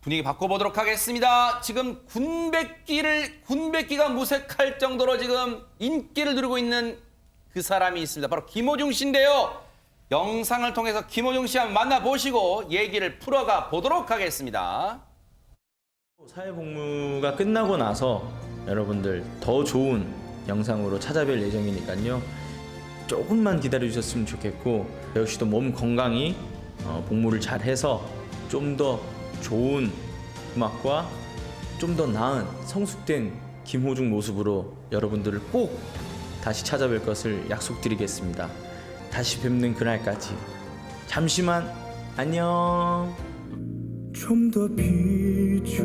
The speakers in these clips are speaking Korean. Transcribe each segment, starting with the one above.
분위기 바꿔보도록 하겠습니다. 지금 군백기가 무색할 정도로 지금 인기를 누리고 있는 그 사람이 있습니다. 바로 김호중 씨인데요. 영상을 통해서 김호중 씨 한번 만나보시고 얘기를 풀어가 보도록 하겠습니다. 사회복무가 끝나고 나서 여러분들 더 좋은 영상으로 찾아뵐 예정이니까요. 조금만 기다려주셨으면 좋겠고, 역시도 몸 건강히 복무를 잘해서 좀 더 좋은 음악과 좀 더 나은 성숙된 김호중 모습으로 여러분들을 꼭 다시 찾아뵐 것을 약속드리겠습니다. 다시 뵙는 그날까지 잠시만 안녕. 좀 더 비춰줘,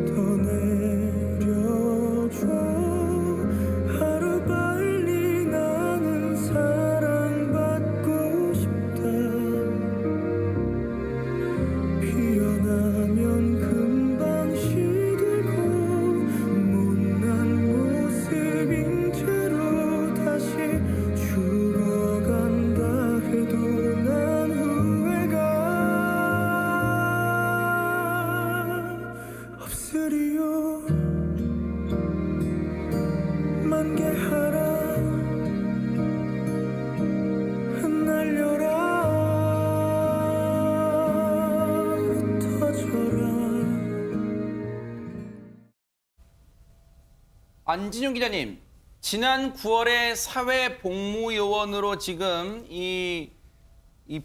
더 내려줘. 하루 빨리 나는 사랑받고 싶다. 피어나면 금방 시들고 못난 모습인 채로 다시 죽어간다 해도 난 후회가 없으리요. 만개하라 흩날려라 흩어져라. 안진용 기자님, 지난 9월에 사회복무요원으로 지금 이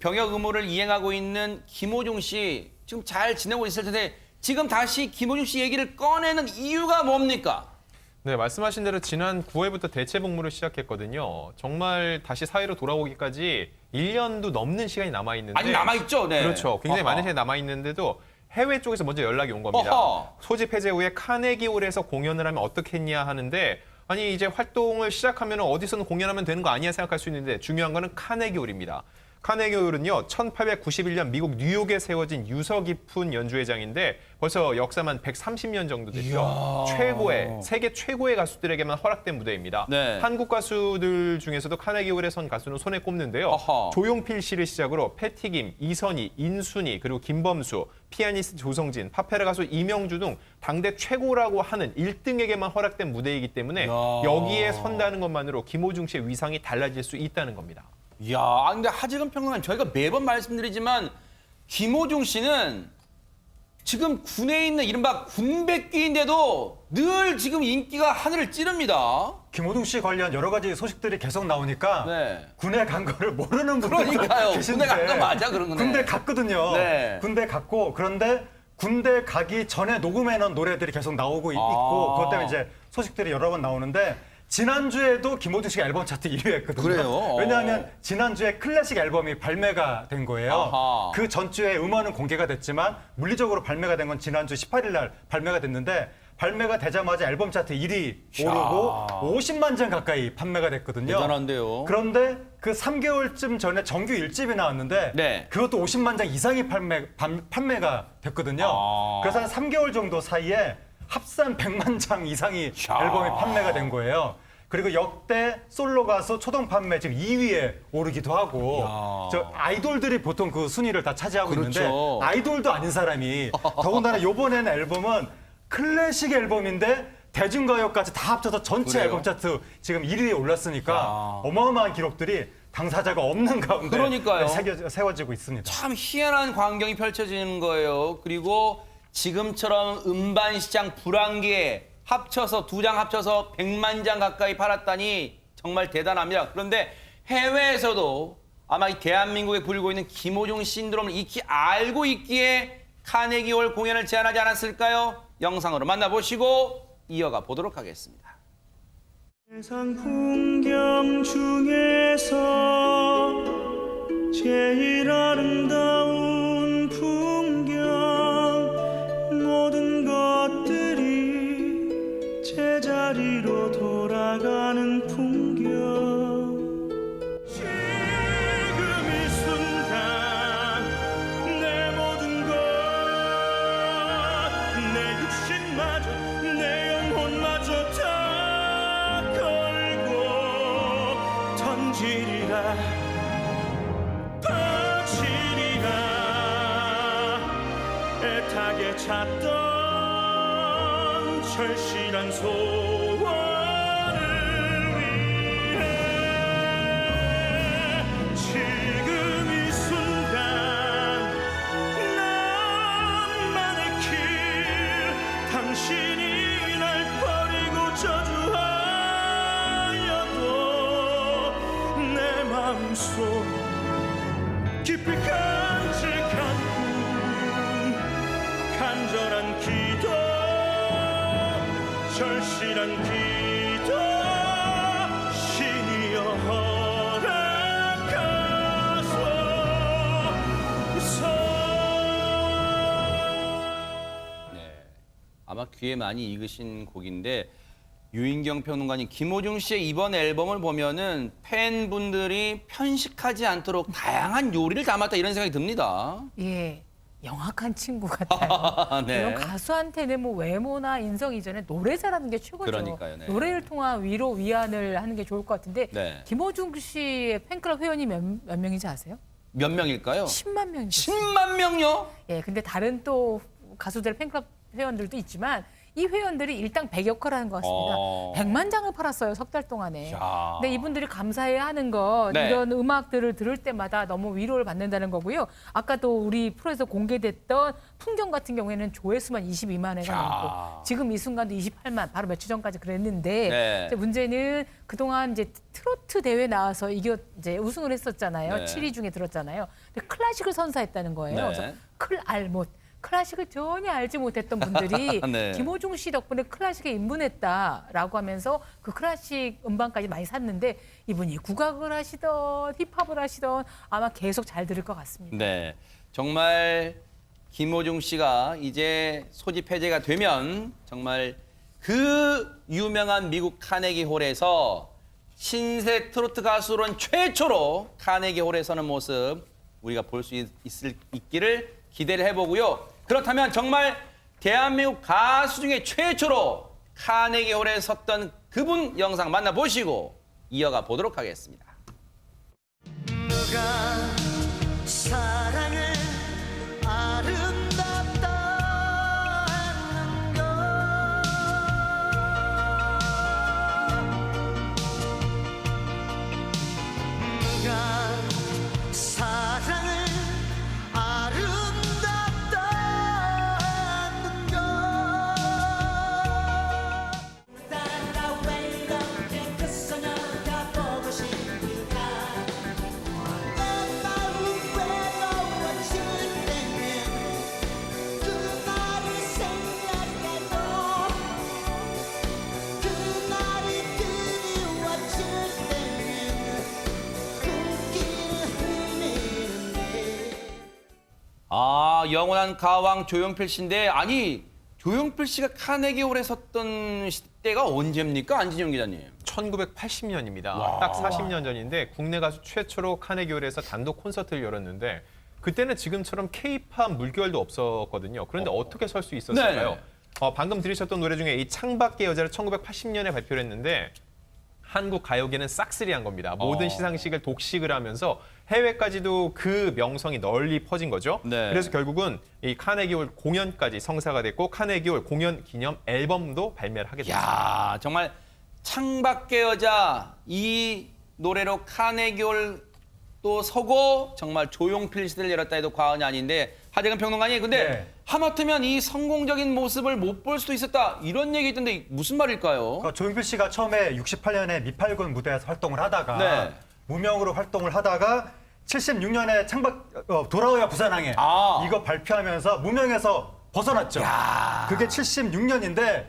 병역 의무를 이행하고 있는 김호중 씨 지금 잘 지내고 있을 텐데 지금 다시 김호중 씨 얘기를 꺼내는 이유가 뭡니까? 네, 말씀하신 대로 지난 9월부터 대체 복무를 시작했거든요. 정말 다시 사회로 돌아오기까지 1년도 넘는 시간이 남아있는데. 아니 남아있죠? 네. 그렇죠. 굉장히 많은 시간이 남아있는데도 해외 쪽에서 먼저 연락이 온 겁니다. 어허. 소집 해제 후에 카네기홀에서 공연을 하면 어떻겠냐 하는데, 아니 이제 활동을 시작하면 어디서는 공연하면 되는 거 아니야 생각할 수 있는데 중요한 거는 카네기홀입니다. 카네기홀은요, 1891년 미국 뉴욕에 세워진 유서 깊은 연주회장인데 벌써 역사만 130년 정도 됐죠. 세계 최고의 가수들에게만 허락된 무대입니다. 네. 한국 가수들 중에서도 카네기홀에 선 가수는 손에 꼽는데요. 어허. 조용필 씨를 시작으로 패티김, 이선희, 인순이, 그리고 김범수, 피아니스트 조성진, 파페라 가수 이명주 등 당대 최고라고 하는 1등에게만 허락된 무대이기 때문에 여기에 선다는 것만으로 김호중 씨의 위상이 달라질 수 있다는 겁니다. 이야, 근데 하지근 평론가님, 저희가 매번 말씀드리지만 김호중 씨는 지금 군에 있는 이른바 군백기인데도 늘 지금 인기가 하늘을 찌릅니다. 김호중 씨 관련 여러 가지 소식들이 계속 나오니까 네. 군에 간 거를 모르는 분들도 그러니까요. 계신데 군에 간 거 맞아, 그런 거네. 군대 갔거든요. 네. 군대 갔고, 그런데 군대 가기 전에 녹음해놓은 노래들이 계속 나오고 있고, 그것 때문에 이제 소식들이 여러 번 나오는데, 지난주에도 김호중 씨가 앨범 차트 1위 했거든요. 그래요? 왜냐하면 지난주에 클래식 앨범이 발매가 된 거예요. 아하. 그 전주에 음원은 공개가 됐지만 물리적으로 발매가 된 건 지난주 18일 날 발매가 됐는데, 발매가 되자마자 앨범 차트 1위 오르고 50만 장 가까이 판매가 됐거든요. 대단한데요. 그런데 그 3개월쯤 전에 정규 1집이 나왔는데 네. 그것도 50만 장 이상이 판매가 됐거든요. 그래서 한 3개월 정도 사이에 합산 100만 장 이상이 앨범이 판매가 된 거예요. 그리고 역대 솔로 가수 초동 판매 지금 2위에 오르기도 하고, 저 아이돌들이 보통 그 순위를 다 차지하고 그렇죠. 있는데 아이돌도 아닌 사람이 더군다나 이번에 낸 앨범은 클래식 앨범인데 대중가요까지 다 합쳐서 전체 그래요? 앨범 차트 지금 1위에 올랐으니까 어마어마한 기록들이 당사자가 없는 가운데 그러니까요. 세워지고 있습니다. 참 희한한 광경이 펼쳐지는 거예요. 그리고 지금처럼 음반 시장 불황기에 합쳐서 두 장 합쳐서 100만 장 가까이 팔았다니 정말 대단합니다. 그런데 해외에서도 아마 이 대한민국에 불고 있는 김호중 신드롬을 익히 알고 있기에 카네기홀 공연을 제안하지 않았을까요? 영상으로 만나보시고 이어가 보도록 하겠습니다. 세상 풍경 중에서 제일 아름다운 풍경, 모든 것들이 제자리로 돌아가는 풍경. 지금 이 순간 내 모든 것, 내 육신마저 내 영혼마저 다 걸고 던지리라. 찾던 절실한 소원을 위해 지금 이 순간 나만의 길 당신이 날 버리고 저주하여도 내 마음속 깊이 간직한 꿈 간절한 기도 절실한 기도 신이여 허락하소서. 네, 아마 귀에 많이 익으신 곡인데 유인경 평론가님, 김호중 씨의 이번 앨범을 보면은 팬분들이 편식하지 않도록 다양한 요리를 담았다 이런 생각이 듭니다. 예, 영악한 친구 같아요. 네. 이런 가수한테는 뭐 외모나 인성 이전에 노래 잘하는 게 최고죠. 그러니까요, 네. 노래를 통한 위로 위안을 하는 게 좋을 것 같은데 네. 김호중 씨의 팬클럽 회원이 몇 명인지 아세요? 몇 명일까요? 10만 명이 됐어요. 10만 명요? 예, 근데 다른 또 가수들 팬클럽 회원들도 있지만 이 회원들이 일당 100여컷 하는 것 같습니다. 100만 장을 팔았어요, 석 달 동안에. 야. 근데 이분들이 감사해야 하는 건 네. 이런 음악들을 들을 때마다 너무 위로를 받는다는 거고요. 아까 또 우리 프로에서 공개됐던 풍경 같은 경우에는 조회수만 22만 회가 야. 넘고 지금 이 순간도 28만, 바로 며칠 전까지 그랬는데 네. 이제 문제는 그동안 이제 트로트 대회 나와서 이제 우승을 했었잖아요. 네. 7위 중에 들었잖아요. 근데 클래식을 선사했다는 거예요. 네. 그래서 클래식을 전혀 알지 못했던 분들이 네. 김호중 씨 덕분에 클래식에 입문했다라고 하면서 그 클래식 음반까지 많이 샀는데 이분이 국악을 하시던 힙합을 하시던 아마 계속 잘 들을 것 같습니다. 네, 정말 김호중 씨가 이제 소집 해제가 되면 정말 그 유명한 미국 카네기 홀에서 신세 트로트 가수로는 최초로 카네기 홀에 서는 모습 우리가 볼 수 있기를 기대를 해보고요. 그렇다면 정말 대한민국 가수 중에 최초로 카네기 홀에 섰던 그분 영상 만나보시고 이어가 보도록 하겠습니다. 누가 사랑을 아름답다 했는가 누가 사랑을 아름답다 했는가 따라 왜 이렇게 그 소녀가 보고 싶은가 내 마음 외로워질 때면 그날이 생각나도 그날이 그리워질 때면 꿈길을 헤매는데 아, 영원한 가왕 조용필 씨인데 아니 조용필 씨가 카네기 홀에 섰던 때가 언제입니까? 안진영 기자님. 1980년입니다. 딱 40년 전인데 국내 가수 최초로 카네기홀에서 단독 콘서트를 열었는데 그때는 지금처럼 K-팝 물결도 없었거든요. 그런데 어떻게 설 수 있었을까요? 네네. 방금 들으셨던 노래 중에 이 창밖의 여자를 1980년에 발표를 했는데 한국 가요계는 싹쓸이한 겁니다. 모든 시상식을 독식을 하면서 해외까지도 그 명성이 널리 퍼진 거죠. 네. 그래서 결국은 이 카네기홀 공연까지 성사가 됐고 카네기홀 공연 기념 앨범도 발매를 하게 됐습니다. 야, 정말 창밖의 여자 이 노래로 카네기 홀도 서고 정말 조용필 시대를 열었다 해도 과언이 아닌데 하재근 평론가님 근데 네. 하마터면 이 성공적인 모습을 못 볼 수도 있었다 이런 얘기 있던데 무슨 말일까요? 그러니까 조용필 씨가 처음에 68년에 미팔군 무대에서 활동을 하다가 네. 무명으로 활동을 하다가 76년에 돌아오야 부산항에 아. 이거 발표하면서 무명에서 벗어났죠. 그게 76년인데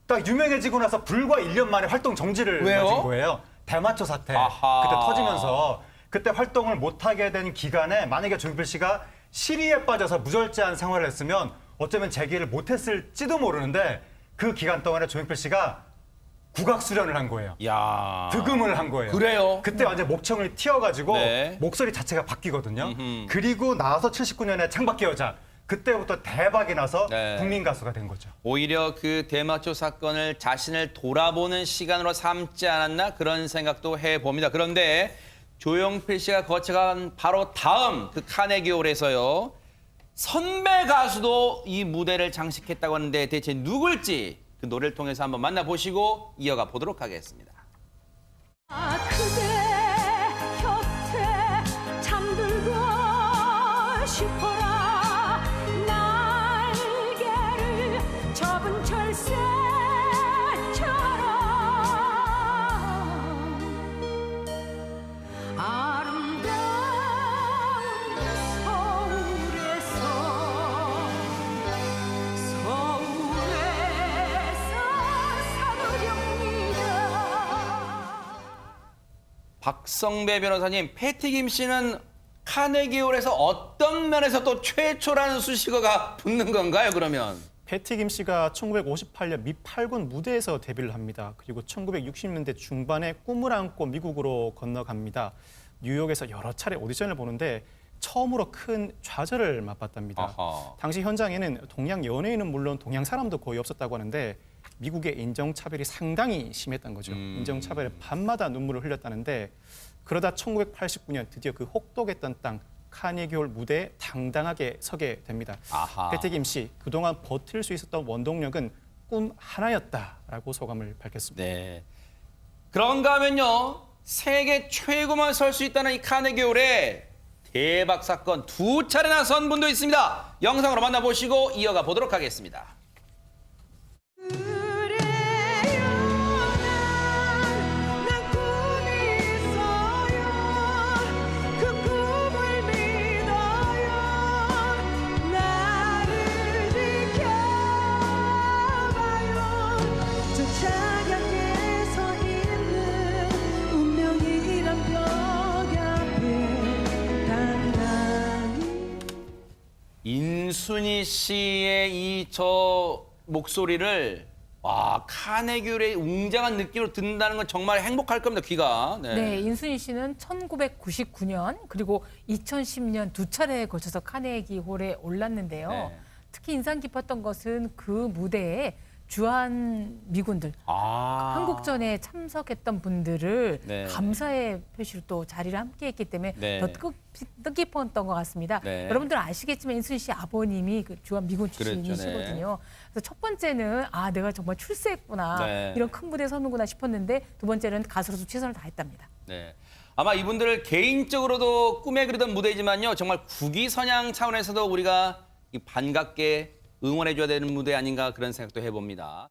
딱 유명해지고 나서 불과 1년 만에 활동 정지를 왜요? 맞은 거예요. 대마초 사태 아하. 그때 터지면서 그때 활동을 못하게 된 기간에 만약에 조용필 씨가 시리에 빠져서 무절제한 생활을 했으면 어쩌면 재기를 못했을지도 모르는데 그 기간 동안에 조용필 씨가 국악 수련을 한 거예요. 야. 득음을 한 거예요. 그래요? 그때 완전 목청을 틔워가지고 네. 목소리 자체가 바뀌거든요. 음흠. 그리고 나서 79년에 창밖의 여자 그때부터 대박이 나서 네. 국민 가수가 된 거죠. 오히려 그 대마초 사건을 자신을 돌아보는 시간으로 삼지 않았나 그런 생각도 해봅니다. 그런데 조용필 씨가 거쳐간 바로 다음 그 카네기 홀에서요. 선배 가수도 이 무대를 장식했다고 하는데 대체 누굴지 그 노래를 통해서 한번 만나보시고 이어가 보도록 하겠습니다. 그대 곁에 잠들고 싶어라 날개를 접은 철새처럼 아름다운 서울에서 사느렵니다. 박성배 변호사님, 패티김 씨는 카네기홀에서 어떤 면에서 또 최초라는 수식어가 붙는 건가요, 그러면? 패티김 씨가 1958년 미 8군 무대에서 데뷔를 합니다. 그리고 1960년대 중반에 꿈을 안고 미국으로 건너갑니다. 뉴욕에서 여러 차례 오디션을 보는데 처음으로 큰 좌절을 맛봤답니다. 아하. 당시 현장에는 동양 연예인은 물론 동양 사람도 거의 없었다고 하는데 미국의 인종차별이 상당히 심했던 거죠. 인종차별에 밤마다 눈물을 흘렸다는데 그러다 1989년 드디어 그 혹독했던 땅 카네기홀 무대에 당당하게 서게 됩니다. 아하. 패티김 씨, 그동안 버틸 수 있었던 원동력은 꿈 하나였다라고 소감을 밝혔습니다. 네. 그런가 하면요, 세계 최고만 설 수 있다는 이 카네기홀에 대박 사건 두 차례나 선 분도 있습니다. 영상으로 만나보시고 이어가 보도록 하겠습니다. 난 꿈이 있어요 그 꿈을 믿어요 나를 지켜봐요 저 차갑게 서 있는 운명이란 벽 앞에 당당히 인순이 씨의 이 저 목소리를 와 카네기홀의 웅장한 느낌으로 듣는다는 건 정말 행복할 겁니다, 귀가. 네, 인순이 씨는 1999년 그리고 2010년 두 차례에 걸쳐서 카네기홀에 올랐는데요. 네. 특히 인상 깊었던 것은 그 무대에 주한 미군들, 한국전에 참석했던 분들을 네. 감사의 표시로 또 자리를 함께했기 때문에 네. 더 뜻깊었던 것 같습니다. 네. 여러분들 아시겠지만 인순이 씨 아버님이 그 주한 미군 그랬죠, 출신이시거든요. 그래서 첫 번째는 아 내가 정말 출세했구나 네. 이런 큰 무대에 서는구나 싶었는데 두 번째는 가수로서 최선을 다했답니다. 네. 아마 이분들 개인적으로도 꿈에 그리던 무대지만요, 정말 국위선양 차원에서도 우리가 이 반갑게 응원해줘야 되는 무대 아닌가 그런 생각도 해봅니다.